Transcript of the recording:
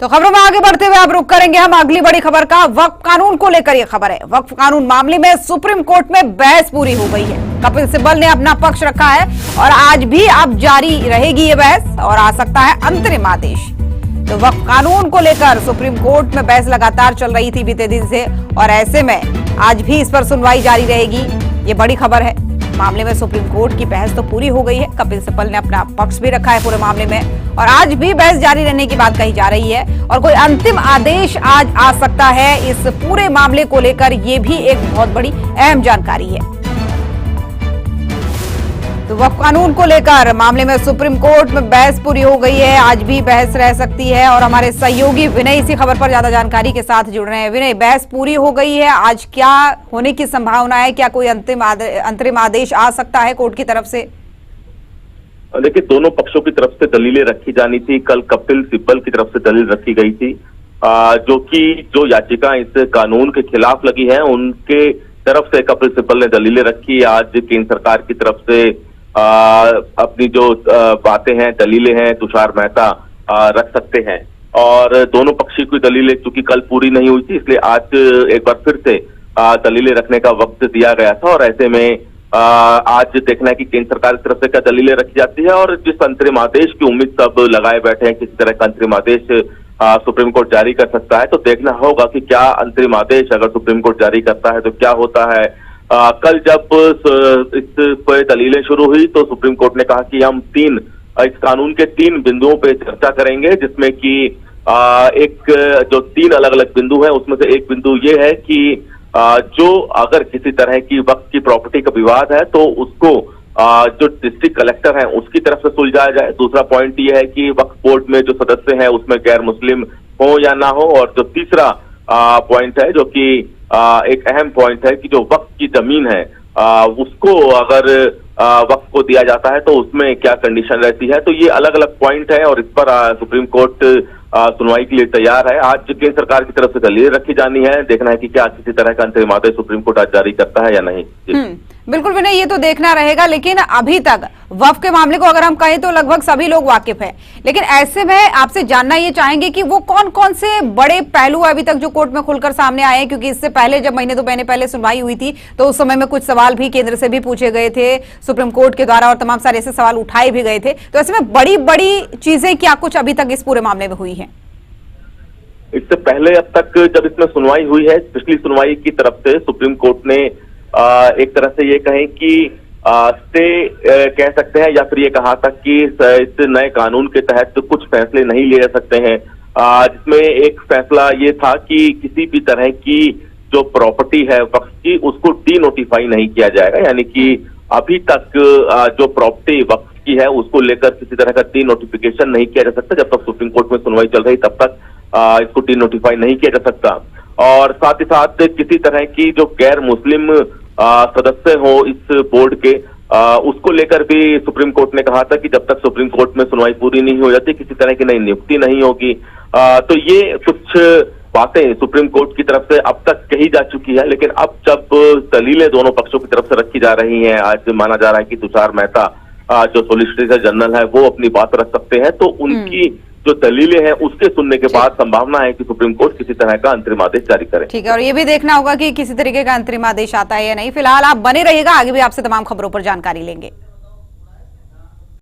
तो खबरों में आगे बढ़ते हुए अब रुक करेंगे हम अगली बड़ी खबर का। वक्फ कानून को लेकर यह खबर है। वक्फ कानून मामले में सुप्रीम कोर्ट में बहस पूरी हो गई है। कपिल सिब्बल ने अपना पक्ष रखा है और आज भी अब जारी रहेगी ये बहस और आ सकता है अंतरिम आदेश। तो वक्फ कानून को लेकर सुप्रीम कोर्ट में बहस लगातार चल रही थी बीते दिन से और ऐसे में आज भी इस पर सुनवाई जारी रहेगी। ये बड़ी खबर है। मामले में सुप्रीम कोर्ट की बहस तो पूरी हो गई है। कपिल सिब्बल ने अपना पक्ष भी रखा है पूरे मामले में और आज भी बहस जारी रहने की बात कही जा रही है और कोई अंतिम आदेश आज आ सकता है इस पूरे मामले को लेकर। यह भी एक बहुत बड़ी अहम जानकारी है। तो वक्फ कानून को लेकर मामले में सुप्रीम कोर्ट में बहस पूरी हो गई है। आज भी बहस रह सकती है और हमारे सहयोगी विनय इसी खबर पर ज्यादा जानकारी के साथ जुड़ रहे हैं। विनय, बहस पूरी हो गई है, आज क्या होने की संभावना है? क्या कोई अंतरिम आदेश आ सकता है कोर्ट की तरफ से? देखिए, दोनों पक्षों की तरफ से दलीलें रखी जानी थी। कल कपिल सिब्बल की तरफ से दलील रखी गई थी जो याचिका इस कानून के खिलाफ लगी है उनके तरफ से कपिल सिब्बल ने दलीलें रखी। आज केंद्र सरकार की तरफ से अपनी जो बातें हैं, दलीलें हैं, तुषार मेहता रख सकते हैं और दोनों पक्षी की दलीलें चूंकि कल पूरी नहीं हुई थी इसलिए आज एक बार फिर से दलीलें रखने का वक्त दिया गया था और ऐसे में आज देखना है कि केंद्र सरकार की तरफ से क्या दलीलें रखी जाती है और जिस अंतरिम आदेश की उम्मीद सब लगाए बैठे हैं, किसी तरह का अंतरिम आदेश सुप्रीम कोर्ट जारी कर सकता है। तो देखना होगा कि क्या अंतरिम आदेश अगर सुप्रीम कोर्ट जारी करता है तो क्या होता है। कल जब इस पर दलीलें शुरू हुई तो सुप्रीम कोर्ट ने कहा कि हम इस कानून के 3 बिंदुओं पे चर्चा करेंगे, जिसमें कि एक जो 3 अलग अलग बिंदु हैं उसमें से एक बिंदु ये है कि जो अगर किसी तरह की वक्फ की प्रॉपर्टी का विवाद है तो उसको जो डिस्ट्रिक्ट कलेक्टर है उसकी तरफ से सुलझाया जाए। दूसरा पॉइंट ये है कि वक्फ बोर्ड में जो सदस्य हैं उसमें गैर मुस्लिम हो या ना हो और जो तीसरा पॉइंट है जो कि एक अहम पॉइंट है कि जो वक्फ की जमीन है उसको अगर वक्फ को दिया जाता है तो उसमें क्या कंडीशन रहती है। तो ये अलग अलग पॉइंट है और इस पर सुप्रीम कोर्ट सुनवाई के लिए तैयार है। आज केंद्र सरकार की तरफ से दलीलें रखी जानी है। देखना है कि क्या किसी तरह का अंतरिम आदेश सुप्रीम कोर्ट आज जारी करता है या नहीं। बिल्कुल विनय, ये तो देखना रहेगा। लेकिन अभी तक वक्फ के मामले को अगर हम कहें तो लगभग सभी लोग वाकिफ हैं। लेकिन ऐसे में आपसे जानना ये चाहेंगे कि वो कौन कौन से बड़े पहलू अभी तक जो कोर्ट में खुलकर सामने आए हैं, क्योंकि इससे पहले जब महीने 2 महीने पहले सुनवाई हुई थी तो उस समय में कुछ सवाल भी केंद्र से भी पूछे गए थे सुप्रीम कोर्ट के द्वारा और तमाम सारे ऐसे सवाल उठाए भी गए थे। तो ऐसे में बड़ी बड़ी चीजें क्या कुछ अभी तक इस पूरे मामले में हुई है? इससे पहले अब तक जब इसमें सुनवाई हुई है, पिछली सुनवाई की तरफ से सुप्रीम कोर्ट ने एक तरह से ये कहें कि स्टे कह सकते हैं या फिर ये कहा था कि इस नए कानून के तहत कुछ फैसले नहीं लिए जा सकते हैं, जिसमें एक फैसला ये था कि किसी भी तरह की जो प्रॉपर्टी है वक्फ की उसको डी नोटिफाई नहीं किया जाएगा। यानी कि अभी तक जो प्रॉपर्टी वक्फ की है उसको लेकर किसी तरह का डी नोटिफिकेशन नहीं किया जा सकता। जब तक सुप्रीम कोर्ट में सुनवाई चल रही तब तक इसको डी नोटिफाई नहीं किया जा सकता और साथ ही साथ किसी तरह की जो गैर मुस्लिम सदस्य हो इस बोर्ड के उसको लेकर भी सुप्रीम कोर्ट ने कहा था कि जब तक सुप्रीम कोर्ट में सुनवाई पूरी नहीं हो जाती किसी तरह की नई नियुक्ति नहीं होगी। तो ये कुछ बातें सुप्रीम कोर्ट की तरफ से अब तक कही जा चुकी है। लेकिन अब जब दलीलें दोनों पक्षों की तरफ से रखी जा रही हैं, आज माना जा रहा है कि तुषार मेहता जो सॉलिसिटर जनरल है वो अपनी बात रख सकते हैं, तो उनकी जो दलीलें हैं उसके सुनने के बाद संभावना है कि सुप्रीम कोर्ट किसी तरह का अंतरिम आदेश जारी करे। ठीक है, और ये भी देखना होगा कि किसी तरीके का अंतरिम आदेश आता है या नहीं। फिलहाल आप बने रहिएगा, आगे भी आपसे तमाम खबरों पर जानकारी लेंगे।